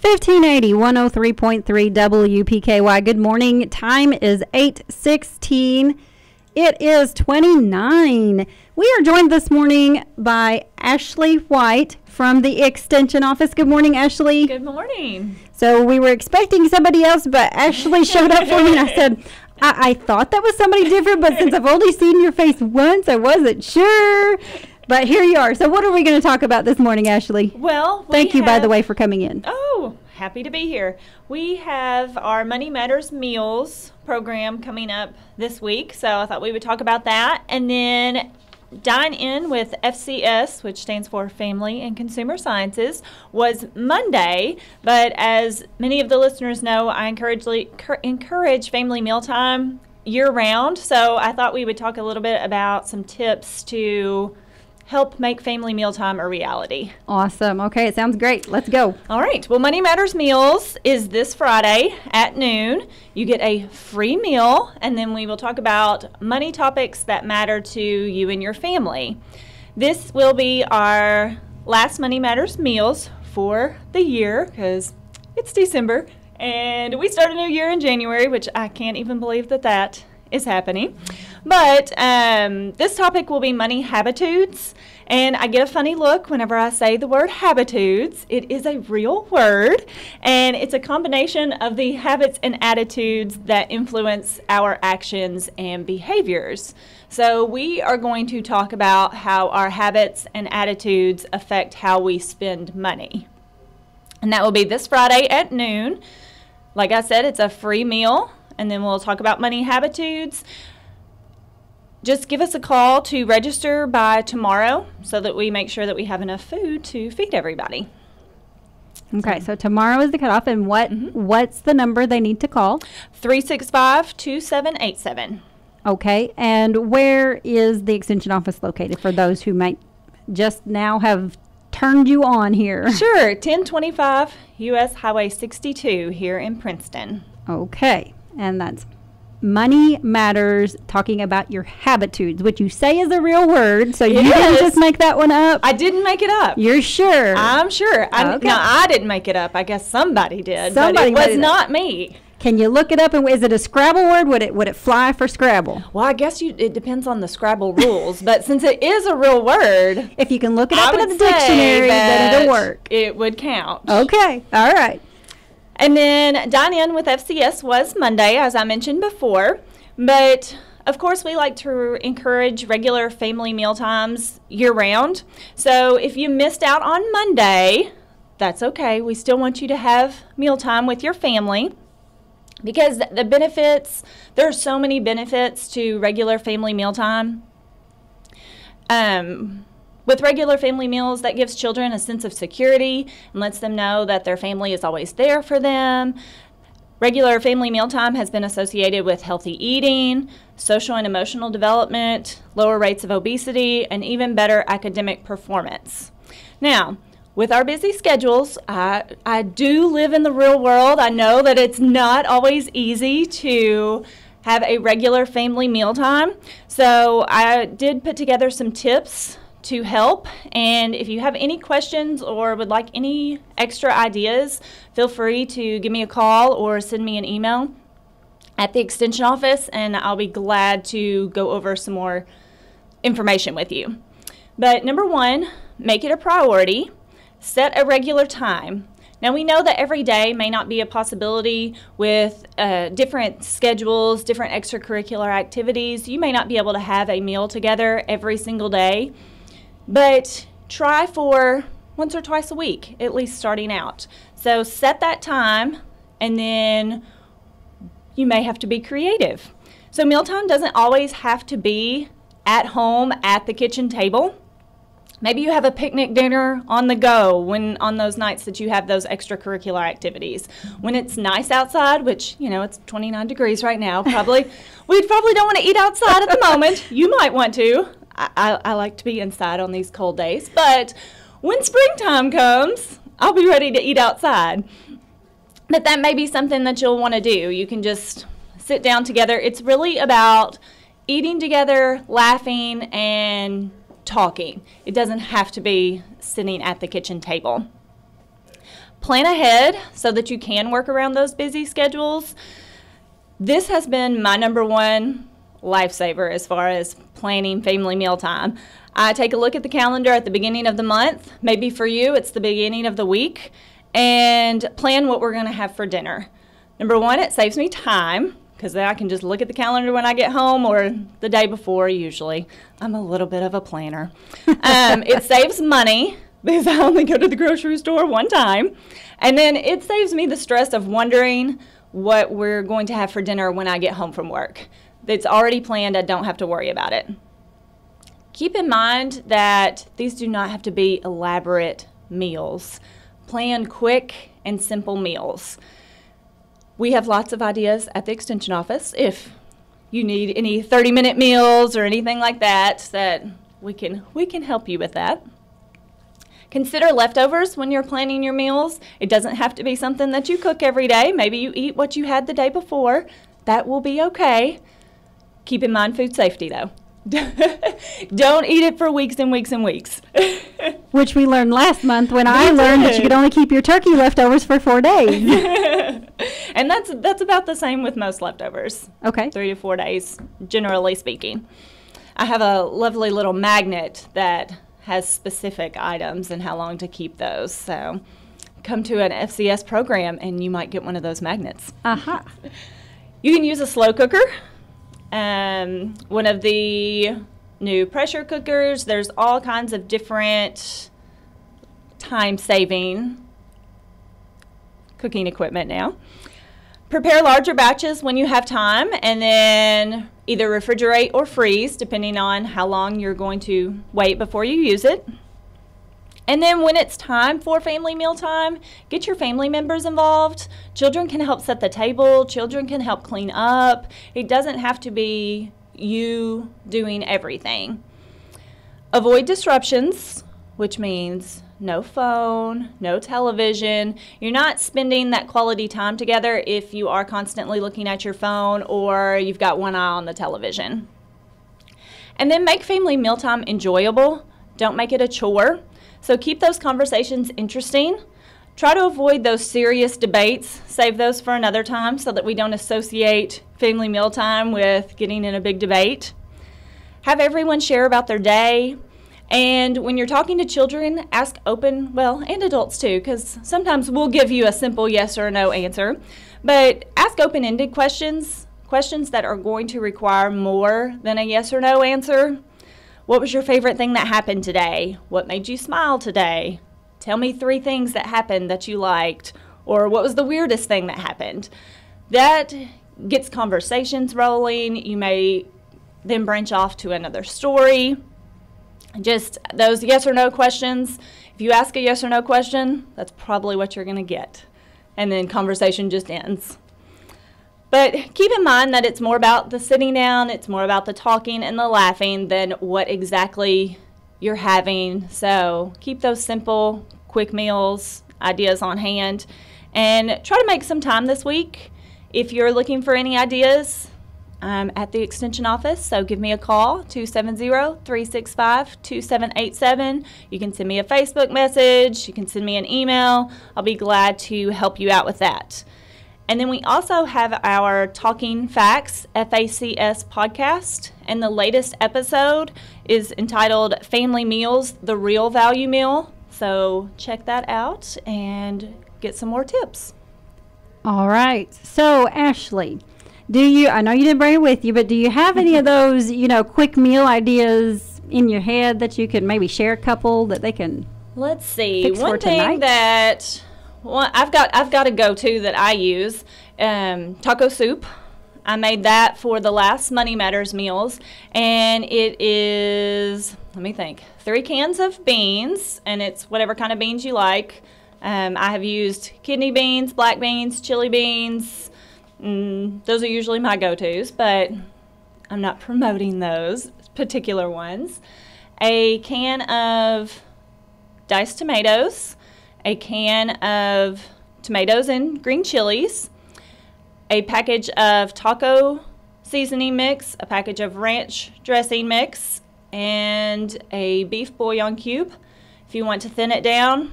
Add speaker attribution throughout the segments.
Speaker 1: 1580 103.3 WPKY. Good morning. Time is 8:16. It is 29. We are joined this morning by Ashley White from the Extension Office. Good morning, Ashley.
Speaker 2: Good morning.
Speaker 1: So we were expecting somebody else, but Ashley showed up for me, and I said, I thought that was somebody different, but since I've only seen your face once, I wasn't sure. But here you are. So what are we going to talk about this morning, Ashley?
Speaker 2: Well,
Speaker 1: thank you, by the way, for coming in.
Speaker 2: Oh, happy to be here. We have our Money Matters Meals program coming up this week, so I thought we would talk about that. And then Dine In with FCS, which stands for Family and Consumer Sciences, was Monday. But as many of the listeners know, I encourage family mealtime year-round. So I thought we would talk a little bit about some tips to help make family mealtime a reality.
Speaker 1: Awesome. Okay, it sounds great. Let's go.
Speaker 2: All right. Well, Money Matters Meals is this Friday at noon. You get a free meal, and then we will talk about money topics that matter to you and your family. This will be our last Money Matters Meals for the year because it's December, and we start a new year in January, which I can't even believe that is happening. But this topic will be money habitudes, and I get a funny look whenever I say the word habitudes. It is a real word, and it's a combination of the habits and attitudes that influence our actions and behaviors. So we are going to talk about how our habits and attitudes affect how we spend money. And that will be this Friday at noon. Like I said, it's a free meal, and then we'll talk about money habitudes. Just give us a call to register by tomorrow so that we make sure that we have enough food to feed everybody.
Speaker 1: Okay, so tomorrow is the cutoff, and what's the number they need to call?
Speaker 2: 365-2787.
Speaker 1: Okay, and where is the Extension Office located for those who might just now have turned you on here?
Speaker 2: Sure, 1025 U.S. Highway 62 here in Princeton.
Speaker 1: Okay, and that's Money Matters, talking about your habitudes, which you say is a real word, so you didn't just make that one up.
Speaker 2: I didn't make it up.
Speaker 1: You're sure?
Speaker 2: I'm sure.
Speaker 1: Okay.
Speaker 2: Now, I didn't make it up. I guess somebody did,
Speaker 1: Somebody
Speaker 2: but it was not me.
Speaker 1: Can you look it up? And is it a Scrabble word? Would it fly for Scrabble?
Speaker 2: Well, I guess it depends on the Scrabble rules, but since it is a real word,
Speaker 1: if you can look it up in the dictionary, then it'll work.
Speaker 2: It would count.
Speaker 1: Okay. All right.
Speaker 2: And then Dine In with FCS was Monday, as I mentioned before. But, of course, we like to encourage regular family meal times year-round. So if you missed out on Monday, that's okay. We still want you to have mealtime with your family because the benefits, there are so many benefits to regular family mealtime. With regular family meals, that gives children a sense of security and lets them know that their family is always there for them. Regular family mealtime has been associated with healthy eating, social and emotional development, lower rates of obesity, and even better academic performance. Now, with our busy schedules, I do live in the real world. I know that it's not always easy to have a regular family mealtime. So I did put together some tips to help, and if you have any questions or would like any extra ideas, feel free to give me a call or send me an email at the Extension Office, and I'll be glad to go over some more information with you. But number one, make it a priority. Set a regular time. Now, we know that every day may not be a possibility with different schedules, different extracurricular activities. You may not be able to have a meal together every single day. But try for once or twice a week, at least starting out. So set that time, and then you may have to be creative. So mealtime doesn't always have to be at home at the kitchen table. Maybe you have a picnic dinner on the go on those nights that you have those extracurricular activities. When it's nice outside, which, it's 29 degrees right now, we probably don't want to eat outside at the moment. You might want to. I like to be inside on these cold days, but when springtime comes, I'll be ready to eat outside. But that may be something that you'll want to do. You can just sit down together. It's really about eating together, laughing, and talking. It doesn't have to be sitting at the kitchen table. Plan ahead so that you can work around those busy schedules. This has been my number one lifesaver as far as planning family mealtime. I take a look at the calendar at the beginning of the month. Maybe for you, it's the beginning of the week, and plan what we're going to have for dinner. Number one, it saves me time because then I can just look at the calendar when I get home or the day before usually. I'm a little bit of a planner. It saves money because I only go to the grocery store one time. And then it saves me the stress of wondering what we're going to have for dinner when I get home from work. It's already planned. I don't have to worry about it. Keep in mind that these do not have to be elaborate meals. Plan quick and simple meals. We have lots of ideas at the Extension office. If you need any 30-minute meals or anything like that, we can help you with that. Consider leftovers when you're planning your meals. It doesn't have to be something that you cook every day. Maybe you eat what you had the day before. That will be okay. Keep in mind food safety, though. Don't eat it for weeks and weeks and weeks.
Speaker 1: Which we learned last month when I learned that you could only keep your turkey leftovers for 4 days.
Speaker 2: And that's about the same with most leftovers.
Speaker 1: Okay.
Speaker 2: 3 to 4 days, generally speaking. I have a lovely little magnet that has specific items and how long to keep those. So come to an FCS program and you might get one of those magnets.
Speaker 1: Aha.
Speaker 2: You can use a slow cooker. One of the new pressure cookers. There's all kinds of different time-saving cooking equipment now. Prepare larger batches when you have time, and then either refrigerate or freeze, depending on how long you're going to wait before you use it. And then when it's time for family mealtime, get your family members involved. Children can help set the table. Children can help clean up. It doesn't have to be you doing everything. Avoid disruptions, which means no phone, no television. You're not spending that quality time together if you are constantly looking at your phone or you've got one eye on the television. And then make family mealtime enjoyable. Don't make it a chore. So keep those conversations interesting. Try to avoid those serious debates. Save those for another time so that we don't associate family mealtime with getting in a big debate. Have everyone share about their day. And when you're talking to children, ask open, and adults too, because sometimes we'll give you a simple yes or no answer. But ask open-ended questions that are going to require more than a yes or no answer. What was your favorite thing that happened today? What made you smile today? Tell me 3 things that happened that you liked. Or what was the weirdest thing that happened? That gets conversations rolling. You may then branch off to another story. Just those yes or no questions. If you ask a yes or no question, that's probably what you're going to get. And then conversation just ends. But keep in mind that it's more about the sitting down, it's more about the talking and the laughing than what exactly you're having. So keep those simple, quick meals, ideas on hand, and try to make some time this week. If you're looking for any ideas, I'm at the Extension office, so give me a call, 270-365-2787. You can send me a Facebook message. You can send me an email. I'll be glad to help you out with that. And then we also have our Talking Facts FACS podcast, and the latest episode is entitled Family Meals, the Real Value Meal. So check that out and get some more tips.
Speaker 1: All right. So, Ashley, I know you didn't bring it with you, but do you have any of those, quick meal ideas in your head that you could maybe share a couple that they can
Speaker 2: Let's see.
Speaker 1: fix
Speaker 2: One
Speaker 1: for
Speaker 2: thing
Speaker 1: tonight?
Speaker 2: that I've got a go-to that I use, taco soup. I made that for the last Money Matters meals, and it is, 3 cans of beans, and it's whatever kind of beans you like. I have used kidney beans, black beans, chili beans. Those are usually my go-tos, but I'm not promoting those particular ones. A can of diced tomatoes, a can of tomatoes and green chilies, a package of taco seasoning mix, a package of ranch dressing mix, and a beef bouillon cube. If you want to thin it down,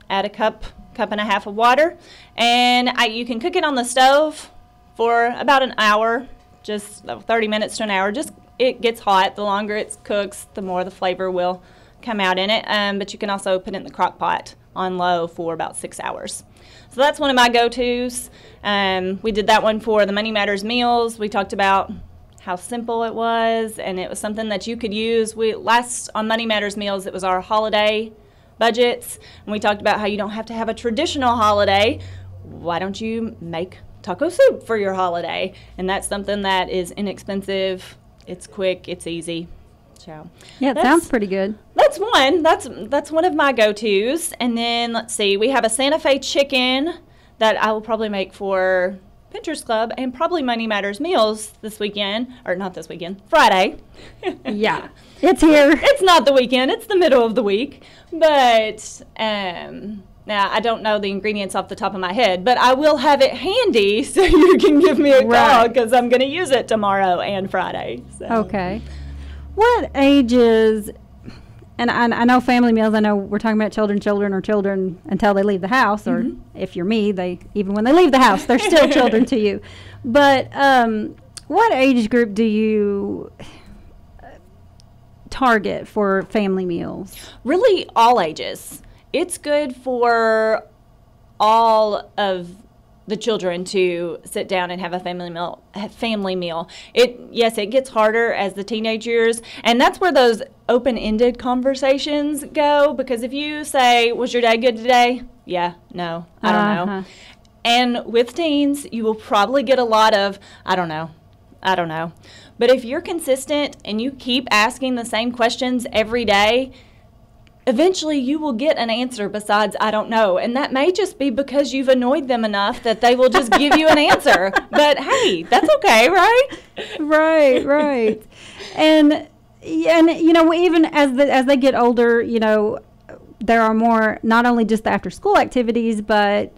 Speaker 2: add a cup cup and a half of water, and you can cook it on the stove for about an hour, just 30 minutes to an hour. Just it gets hot. The longer it cooks, the more the flavor will come out in it. But you can also put it in the crock pot on low for about 6 hours. So that's one of my go-tos. We did that one for the Money Matters meals. We talked about how simple it was, and it was something that you could use. On Money Matters meals, it was our holiday budgets, and we talked about how you don't have to have a traditional holiday. Why don't you make taco soup for your holiday? And that's something that is inexpensive, it's quick, it's easy. So
Speaker 1: yeah, it sounds pretty good.
Speaker 2: That's one. That's one of my go-tos. And then let's see, we have a Santa Fe chicken that I will probably make for Pinterest Club and probably Money Matters meals this weekend, or not this weekend, Friday.
Speaker 1: Yeah, it's here.
Speaker 2: It's not the weekend, it's the middle of the week. But now I don't know the ingredients off the top of my head, but I will have it handy so you can give me a call, because I'm going to use it tomorrow and Friday. So.
Speaker 1: Okay. What ages, and I know family meals, I know we're talking about children until they leave the house, or if you're me, even when they leave the house, they're still children to you. But what age group do you target for family meals? Really,
Speaker 2: all ages. It's good for all of the children to sit down and have a family meal. It gets harder as the teenage years, and that's where those open-ended conversations go, because if you say, was your day good today? Yeah, no, I don't know. And with teens, you will probably get a lot of, I don't know. But if you're consistent and you keep asking the same questions every day, eventually you will get an answer besides I don't know. And that may just be because you've annoyed them enough that they will just give you an answer. But hey, that's okay, right?
Speaker 1: Right. And you know, even as they get older, you know, there are more, not only just the after school activities, but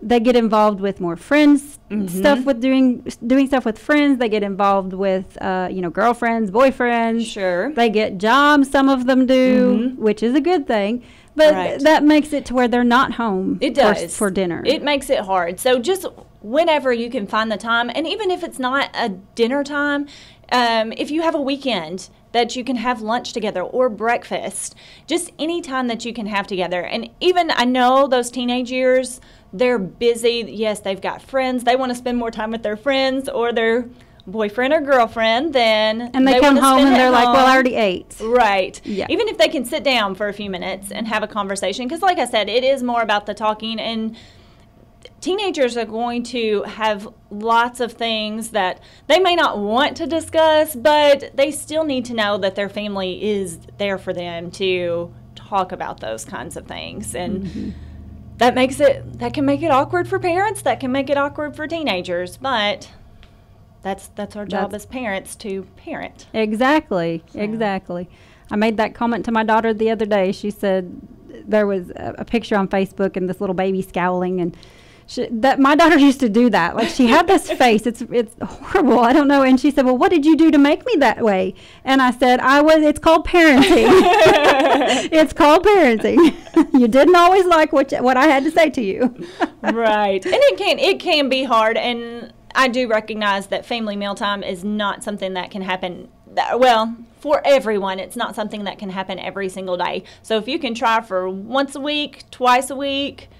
Speaker 1: they get involved with more friends stuff, with doing stuff with friends. They get involved with girlfriends, boyfriends.
Speaker 2: Sure.
Speaker 1: They get jobs, some of them do, which is a good thing. But that makes it to where they're not home.
Speaker 2: It does.
Speaker 1: For dinner.
Speaker 2: It makes it hard. So just whenever you can find the time, and even if it's not a dinner time, if you have a weekend that you can have lunch together or breakfast, just any time that you can have together. And even, I know those teenage years, they're busy. Yes, they've got friends. They want to spend more time with their friends or their boyfriend or girlfriend than
Speaker 1: and they come home and they're like, well, I already ate.
Speaker 2: Right.
Speaker 1: Yeah.
Speaker 2: Even if they can sit down for a few minutes and have a conversation, because like I said, it is more about the talking, and teenagers are going to have lots of things that they may not want to discuss, but they still need to know that their family is there for them to talk about those kinds of things. And that can make it awkward for parents, that can make it awkward for teenagers, but that's our job as parents to parent.
Speaker 1: Exactly. I made that comment to my daughter the other day. She said there was a picture on Facebook and this little baby scowling, and my daughter used to do that. Like, she had this face. It's horrible. I don't know. And she said, well, what did you do to make me that way? And I said, it's called parenting. It's called parenting. You didn't always like what I had to say to you.
Speaker 2: Right. And it can be hard. And I do recognize that family mealtime is not something that can happen, for everyone. It's not something that can happen every single day. So if you can try for once a week, twice a week,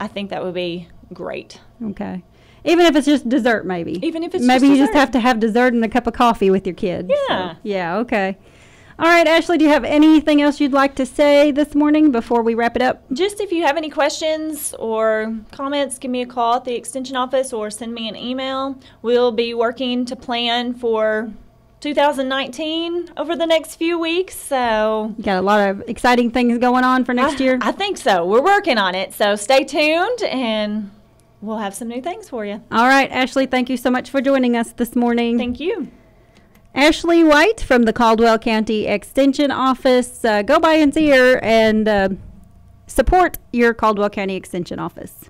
Speaker 2: I think that would be great.
Speaker 1: Okay. Even if it's just dessert, maybe.
Speaker 2: Even if it's
Speaker 1: maybe
Speaker 2: just
Speaker 1: you just have to have dessert and a cup of coffee with your kids.
Speaker 2: Yeah.
Speaker 1: So, yeah, okay. All right, Ashley, do you have anything else you'd like to say this morning before we wrap it up?
Speaker 2: Just if you have any questions or comments, give me a call at the Extension office or send me an email. We'll be working to plan for 2019 over the next few weeks, so
Speaker 1: you got a lot of exciting things going on for next year.
Speaker 2: I think so. We're working on it, so stay tuned and we'll have some new things for you.
Speaker 1: All right, Ashley, thank you so much for joining us this morning.
Speaker 2: Thank you.
Speaker 1: Ashley White from the Caldwell County Extension Office. Go by and see her and support your Caldwell County Extension Office.